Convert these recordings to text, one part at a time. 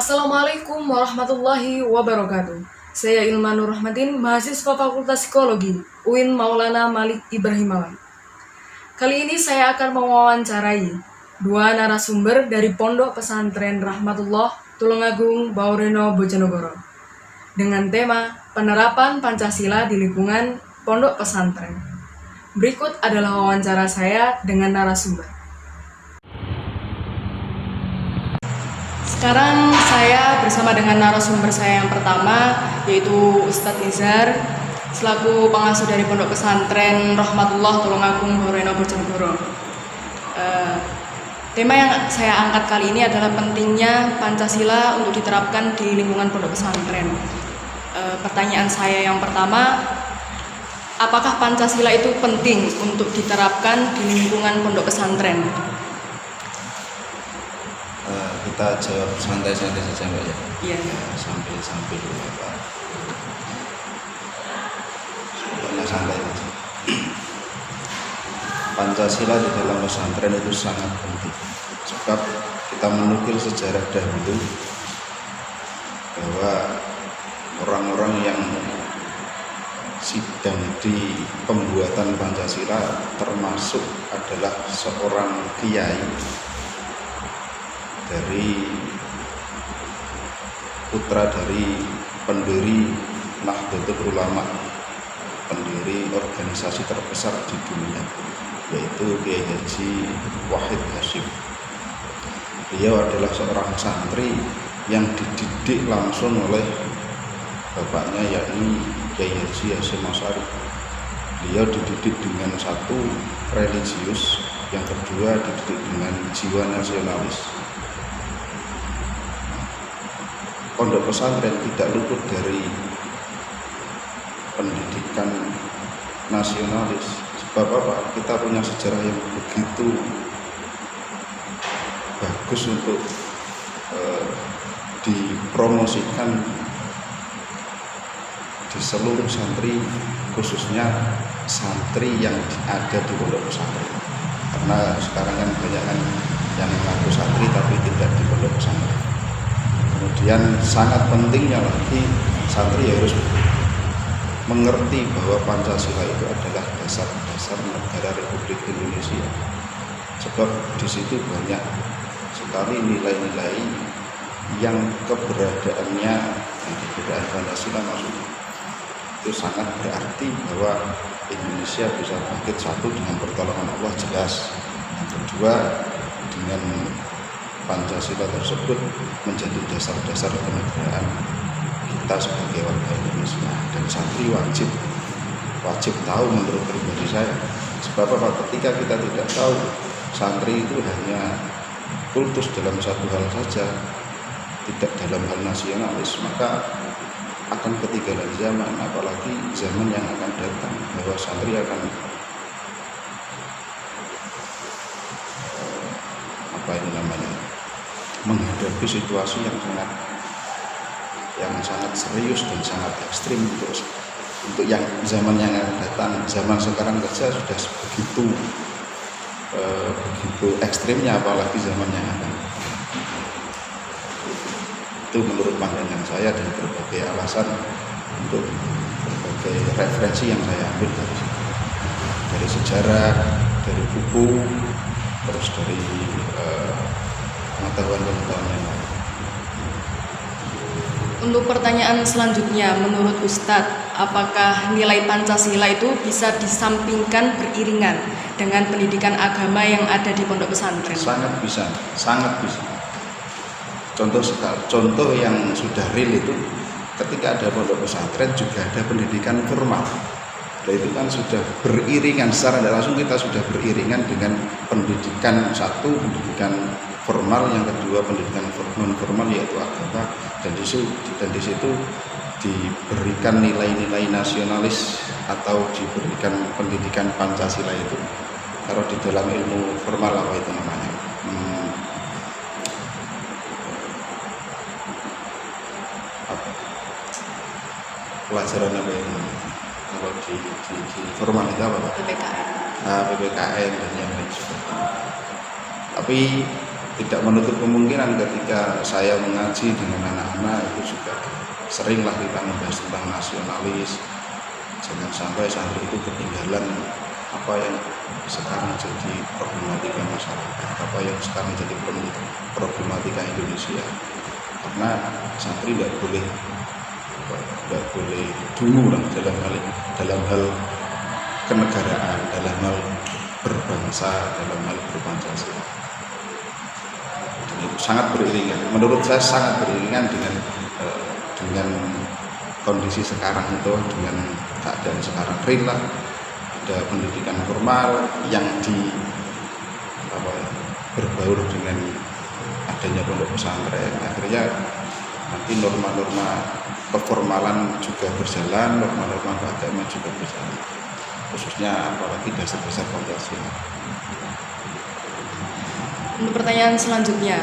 Assalamualaikum warahmatullahi wabarakatuh. Saya Ilman Nur Rahmatin, mahasiswa Fakultas Psikologi UIN Maulana Malik Ibrahim Malang. Kali ini saya akan mewawancarai dua narasumber dari Pondok Pesantren Rahmatullah Tulungagung Baureno Bojonegoro dengan tema penerapan Pancasila di lingkungan Pondok Pesantren. Berikut adalah wawancara saya dengan narasumber. Sekarang saya bersama dengan narasumber saya yang pertama, yaitu Ustadz Nizar, selaku pengasuh dari Pondok Pesantren Rahmatullah Tulungagung Baureno Bojonegoro. Tema yang saya angkat kali ini adalah pentingnya Pancasila untuk diterapkan di lingkungan Pondok Pesantren. Pertanyaan saya yang pertama, apakah Pancasila itu penting untuk diterapkan di lingkungan Pondok Pesantren? Kita jawab santai-santai saja Mbak ya. Iya. Sambil dulu Pak. Pokoknya santai saja. Pancasila di dalam pesantren itu sangat penting. Sebab kita menukil sejarah dahulu bahwa orang-orang yang sidang di pembuatan Pancasila termasuk adalah seorang kiai dari putra dari pendiri Nahdlatul Ulama, pendiri organisasi terbesar di dunia, yaitu Kiai Haji Wahid Hasyim. Beliau adalah seorang santri yang dididik langsung oleh bapaknya, yakni Kiai Haji Hasyim Asy'ari. Beliau dididik dengan satu religius, yang kedua dididik dengan jiwa nasionalis. Pondok pesantren tidak luput dari pendidikan nasionalis. Sebab apa? Kita punya sejarah yang begitu bagus untuk dipromosikan di seluruh santri, khususnya santri yang ada di pondok pesantren. Karena sekarang kan banyak yang mengaku santri tapi tidak di pondok pesantren. Kemudian sangat pentingnya lagi santri harus mengerti bahwa Pancasila itu adalah dasar-dasar negara Republik Indonesia. Sebab di situ banyak sekali nilai-nilai yang keberadaannya, keberadaan Pancasila maksudnya, itu sangat berarti bahwa Indonesia bisa bangkit, satu dengan pertolongan Allah jelas, yang kedua dengan Pancasila tersebut menjadi dasar-dasar kenegaraan kita sebagai warga Indonesia, dan santri wajib tahu menurut pribadi saya. Sebab apa? Ketika kita tidak tahu, santri itu hanya kultus dalam satu hal saja, tidak dalam hal nasionalis, maka akan ketinggalan zaman, apalagi zaman yang akan datang, bahwa santri akan menghadapi situasi yang sangat serius dan sangat ekstrim untuk yang zaman yang akan datang. Zaman sekarang saja sudah begitu ekstrimnya, apalagi zaman yang akan. Itu menurut pandangan saya dan berbagai alasan untuk berbagai referensi yang saya ambil dari sejarah, dari buku, terus dari pengetahuan-pengetahuan yang lain. Untuk pertanyaan selanjutnya, menurut Ustadz, apakah nilai Pancasila itu bisa disampingkan beriringan dengan pendidikan agama yang ada di pondok pesantren? Sangat bisa. Contoh yang sudah real itu ketika ada pondok pesantren juga ada pendidikan formal. Nah, itu kan sudah beriringan, secara tidak langsung kita sudah beriringan dengan pendidikan, satu pendidikan formal, yang kedua pendidikan non formal yaitu agama, dan di situ diberikan nilai-nilai nasionalis atau diberikan pendidikan Pancasila itu. Kalau di dalam ilmu formal apa itu namanya? Pelajaran apa itu? Kalau di formal itu apa Pak? PPKN. PPKN dan yang lain sebagainya. Tapi tidak menutup kemungkinan ketika saya mengaji dengan anak-anak itu juga seringlah kita membahas tentang nasionalis. Jangan sampai santri itu ketinggalan apa yang sekarang jadi problematika masyarakat, apa yang sekarang jadi problematika Indonesia. Karena santri tidak boleh dungu dalam hal kenegaraan, dalam hal berbangsa, dalam hal berpancasila. Dan itu sangat beriringan. Menurut saya sangat beriringan dengan kondisi sekarang itu, dengan keadaan sekarang. Rela ada pendidikan formal yang berbaur dengan adanya pondok pesantren. Akhirnya nanti norma-norma keformalan juga berjalan, norma-norma keagamaan juga berjalan, khususnya apalagi dasar-dasar Pancasila. Untuk pertanyaan selanjutnya,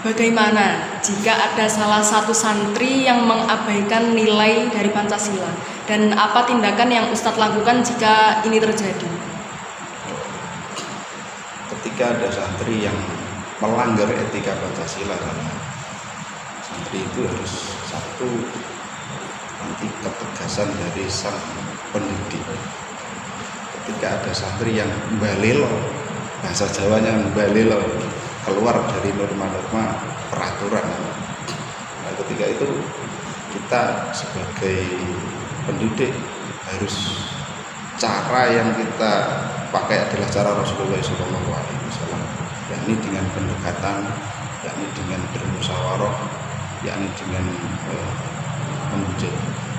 bagaimana jika ada salah satu santri yang mengabaikan nilai dari Pancasila, dan apa tindakan yang Ustadz lakukan jika ini terjadi? Ketika ada santri yang melanggar etika Pancasila, santri itu harus satu, nanti ketegasan dari sang pendidik. Ketika ada santri yang balelo, bahasa Jawanya balelo, keluar dari norma-norma peraturan, nah, ketika itu kita sebagai pendidik harus, cara yang kita pakai adalah cara Rasulullah SAW, yakni dengan pendekatan, yakni dengan bermusyawarah, yakni dengan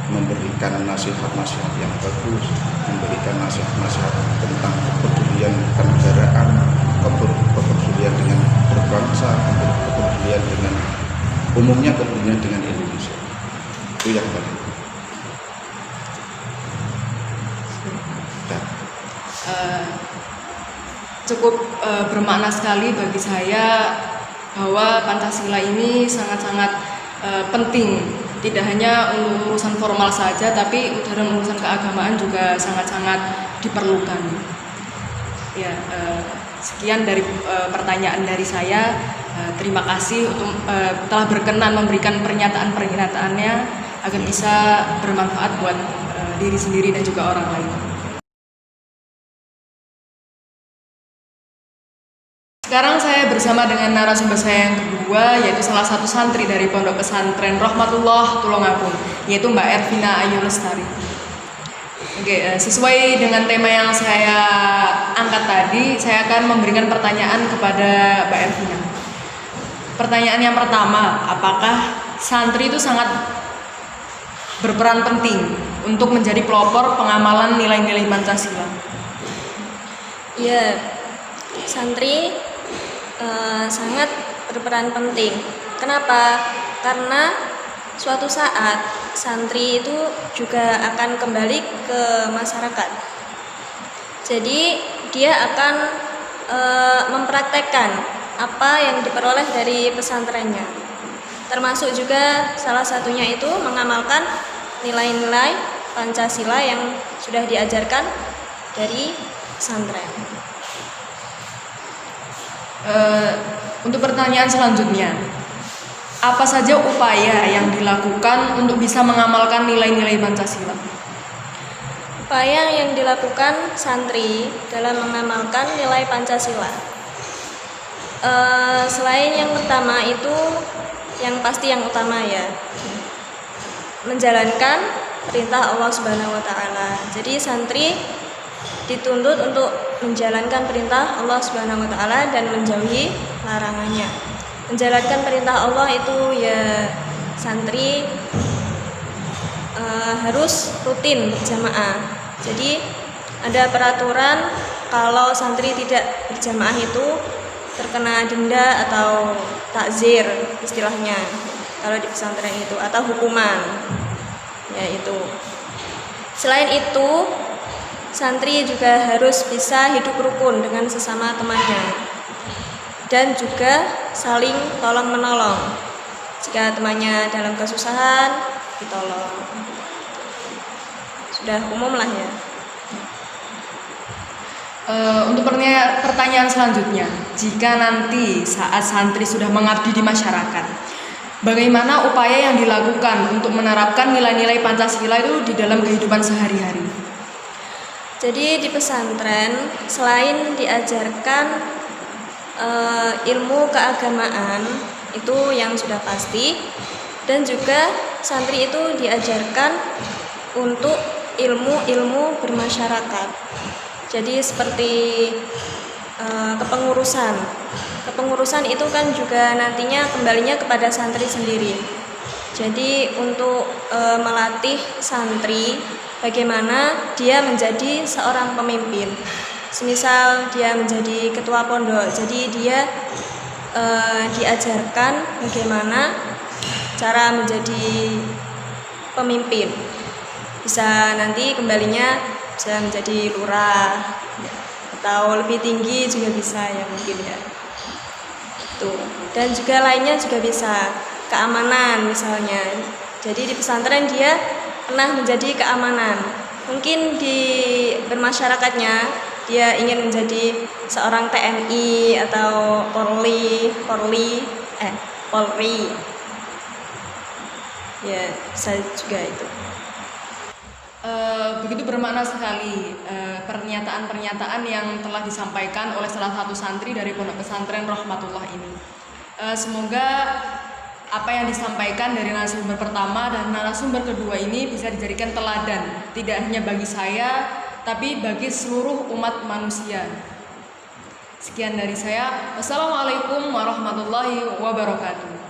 memberikan nasihat-nasihat yang bagus, memberikan nasihat-nasihat tentang kepedulian kenegaraan, kepedulian dengan berbangsa, kepedulian dengan umumnya, kepedulian dengan Indonesia. Itu yang paling. Cukup bermakna sekali bagi saya bahwa Pancasila ini sangat-sangat penting, tidak hanya untuk urusan formal saja, tapi dalam urusan keagamaan juga sangat-sangat diperlukan. Ya, sekian dari pertanyaan dari saya. Terima kasih untuk telah berkenan memberikan pernyataan-pernyataannya agar bisa bermanfaat buat diri sendiri dan juga orang lain. Sekarang saya bersama dengan narasumber saya yang kedua, yaitu salah satu santri dari Pondok Pesantren Rahmatullah Tulungagung, yaitu Mbak Ervina Ayu Lestari. Oke, sesuai dengan tema yang saya angkat tadi, saya akan memberikan pertanyaan kepada Mbak Ervina. Pertanyaan yang pertama, apakah santri itu sangat berperan penting untuk menjadi pelopor pengamalan nilai-nilai Pancasila? Ya, santri sangat berperan penting. Kenapa? Karena suatu saat santri itu juga akan kembali ke masyarakat. Jadi dia akan mempraktekkan apa yang diperoleh dari pesantrennya. Termasuk juga salah satunya itu mengamalkan nilai-nilai Pancasila yang sudah diajarkan dari pesantren. Untuk pertanyaan selanjutnya, apa saja upaya yang dilakukan untuk bisa mengamalkan nilai-nilai Pancasila? Upaya yang dilakukan santri dalam mengamalkan nilai Pancasila, selain yang pertama itu, yang pasti yang utama ya, menjalankan perintah Allah Subhanahu wa Ta'ala. Jadi santri dituntut untuk menjalankan perintah Allah Subhanahu wa Ta'ala dan menjauhi larangannya. Menjalankan perintah Allah itu ya santri harus rutin berjamaah. Jadi ada peraturan kalau santri tidak berjamaah itu terkena denda atau takzir istilahnya kalau di pesantren itu, atau hukuman ya itu. Selain itu santri juga harus bisa hidup rukun dengan sesama temannya dan juga saling tolong menolong. Jika temannya dalam kesusahan, ditolong. Sudah umum lah ya. Untuk pertanyaan selanjutnya, jika nanti saat santri sudah mengabdi di masyarakat, bagaimana upaya yang dilakukan untuk menerapkan nilai-nilai Pancasila itu di dalam kehidupan sehari-hari? Jadi di pesantren selain diajarkan ilmu keagamaan itu yang sudah pasti, dan juga santri itu diajarkan untuk ilmu-ilmu bermasyarakat. Jadi seperti kepengurusan. Kepengurusan itu kan juga nantinya kembalinya kepada santri sendiri. Jadi untuk melatih santri bagaimana dia menjadi seorang pemimpin. Semisal dia menjadi ketua pondok, jadi dia diajarkan bagaimana cara menjadi pemimpin. Bisa nanti kembalinya bisa menjadi lurah atau lebih tinggi juga bisa ya mungkin ya. Tuh. Dan juga lainnya juga bisa keamanan misalnya. Jadi di pesantren dia pernah menjadi keamanan. Mungkin di bermasyarakatnya dia ingin menjadi seorang TNI atau Polri. Ya, bisa juga itu. Begitu bermakna sekali pernyataan-pernyataan yang telah disampaikan oleh salah satu santri dari Pondok Pesantren Rahmatullah ini. Semoga apa yang disampaikan dari narasumber pertama dan narasumber kedua ini bisa dijadikan teladan, tidak hanya bagi saya, tapi bagi seluruh umat manusia. Sekian dari saya. Wassalamualaikum warahmatullahi wabarakatuh.